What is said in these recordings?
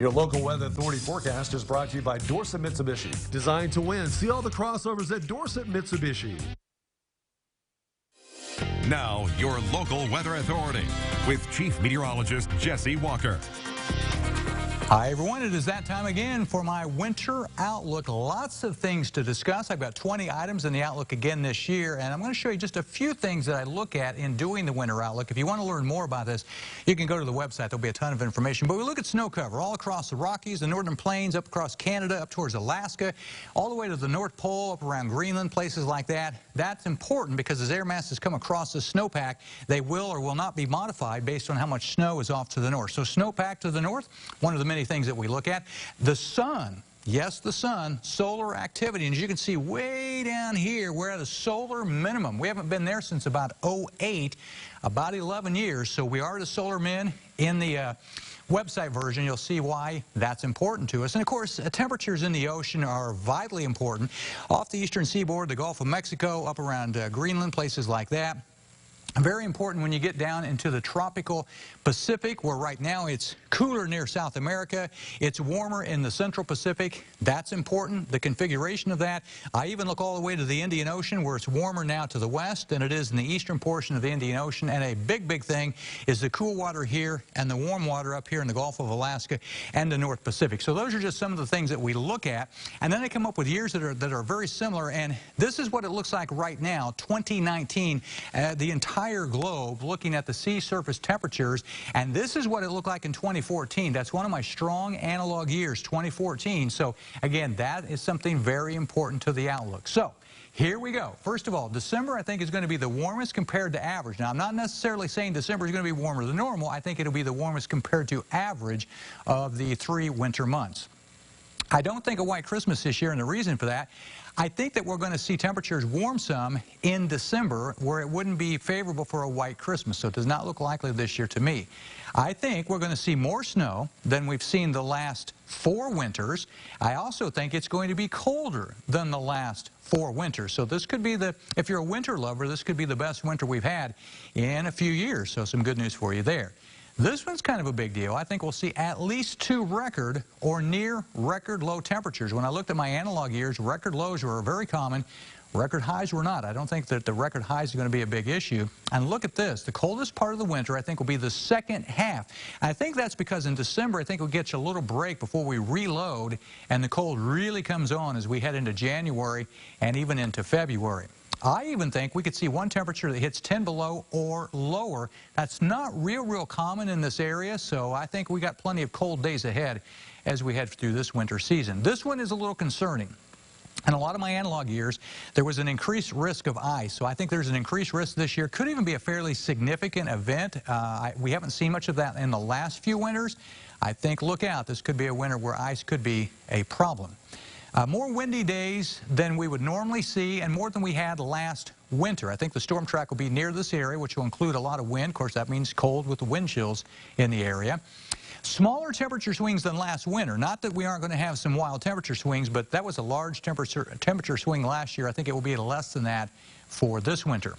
Your local weather authority forecast is brought to you by Dorset Mitsubishi. Designed to win. See all the crossovers at Dorset Mitsubishi. Now, your local weather authority with Chief Meteorologist Jesse Walker. Hi, everyone. It is that time again for my winter outlook. Lots of things to discuss. I've got 20 items in the outlook again this year, and I'm going to show you just a few things that I look at in doing the winter outlook. If you want to learn more about this, you can go to the website. There'll be a ton of information. But we look at snow cover all across the Rockies, the Northern Plains, up across Canada, up towards Alaska, all the way to the North Pole, up around Greenland, places like that. That's important because as air masses come across the snowpack, they will or will not be modified based on how much snow is off to the north. So snowpack to the north, one of the many things that we look at. The sun, yes, the sun, solar activity. And as you can see way down here, we're at a solar minimum. We haven't been there since about 2008, about 11 years. So we are at a solar min. In the website version, you'll see why that's important to us. And of course, temperatures in the ocean are vitally important. Off the eastern seaboard, the Gulf of Mexico, up around Greenland, places like that. Very important when you get down into the tropical Pacific, where right now it's cooler near South America. It's warmer in the central Pacific. That's important, the configuration of that. I even look all the way to the Indian Ocean, where it's warmer now to the west than it is in the eastern portion of the Indian Ocean. And a big thing is the cool water here and the warm water up here in the Gulf of Alaska and the North Pacific. So those are just some of the things that we look at. And then I come up with years that are very similar. And this is what it looks like right now, 2019, the entire globe looking at the sea surface temperatures, and this is what it looked like in 2014. That's one of my strong analog years, 2014. So again, that is something very important to the outlook. So here we go. First of all, December I think is going to be the warmest compared to average. Now I'm not necessarily saying December is going to be warmer than normal. I think it'll be the warmest compared to average of the 3 winter months. I don't think a white Christmas this year, and the reason for that, I think that we're going to see temperatures warm some in December where it wouldn't be favorable for a white Christmas, so it does not look likely this year to me. I think we're going to see more snow than we've seen the last 4 winters. I also think it's going to be colder than the last 4 winters. So this could be if you're a winter lover, this could be the best winter we've had in a few years, so some good news for you there. This one's kind of a big deal. I think we'll see at least 2 record or near record low temperatures. When I looked at my analog years, record lows were very common. Record highs were not. I don't think that the record highs are going to be a big issue. And look at this. The coldest part of the winter, I think, will be the second half. And I think that's because in December, I think we'll get you a little break before we reload, and the cold really comes on as we head into January and even into February. I even think we could see one temperature that hits 10 below or lower. That's not real common in this area, so I think we got plenty of cold days ahead as we head through this winter season. This one is a little concerning. In a lot of my analog years, there was an increased risk of ice, so I think there's an increased risk this year. Could even be a fairly significant event. We haven't seen much of that in the last few winters. I think, look out, this could be a winter where ice could be a problem. More windy days than we would normally see and more than we had last winter. I think the storm track will be near this area, which will include a lot of wind. Of course, that means cold with the wind chills in the area. Smaller temperature swings than last winter. Not that we aren't going to have some wild temperature swings, but that was a large temperature swing last year. I think it will be less than that for this winter.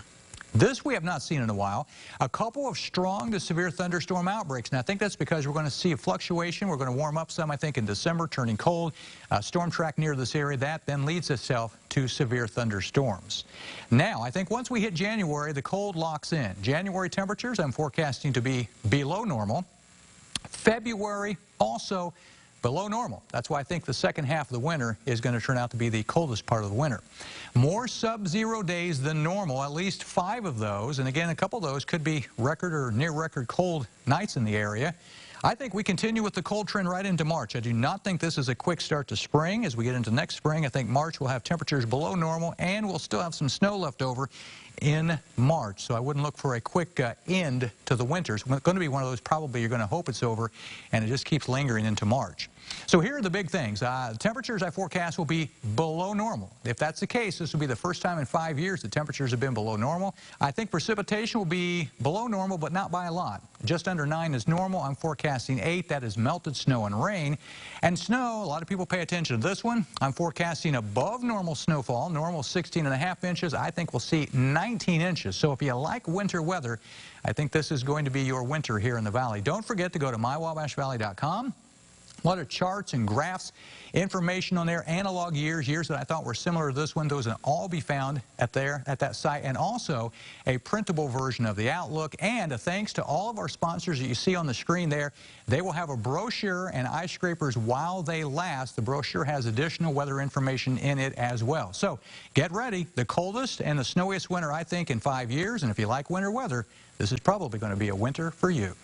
This we have not seen in a while. A couple of strong to severe thunderstorm outbreaks. And I think that's because we're going to see a fluctuation. We're going to warm up some, I think, in December, turning cold. Storm track near this area. That then leads itself to severe thunderstorms. Now, I think once we hit January, the cold locks in. January temperatures I'm forecasting to be below normal. February also below normal. That's why I think the second half of the winter is going to turn out to be the coldest part of the winter. More sub-zero days than normal, at least 5 of those. And again, a couple of those could be record or near record cold nights in the area. I think we continue with the cold trend right into March. I do not think this is a quick start to spring. As we get into next spring, I think March will have temperatures below normal, and we'll still have some snow left over in March. So I wouldn't look for a quick end to the winter. It's going to be one of those probably you're going to hope it's over, and it just keeps lingering into March. So here are the big things. Temperatures I forecast will be below normal. If that's the case, this will be the first time in 5 years that temperatures have been below normal. I think precipitation will be below normal, but not by a lot. Just under 9 is normal. I'm forecasting 8. That is melted snow and rain. And snow, a lot of people pay attention to this one. I'm forecasting above normal snowfall. Normal 16.5 inches. I think we'll see 19 inches. So if you like winter weather, I think this is going to be your winter here in the valley. Don't forget to go to mywabashvalley.com. A lot of charts and graphs, information on there, analog years that I thought were similar to this one. Those will all be found at that site, and also a printable version of the Outlook. And thanks to all of our sponsors that you see on the screen there, they will have a brochure and ice scrapers while they last. The brochure has additional weather information in it as well. So get ready. The coldest and the snowiest winter, I think, in 5 years. And if you like winter weather, this is probably going to be a winter for you.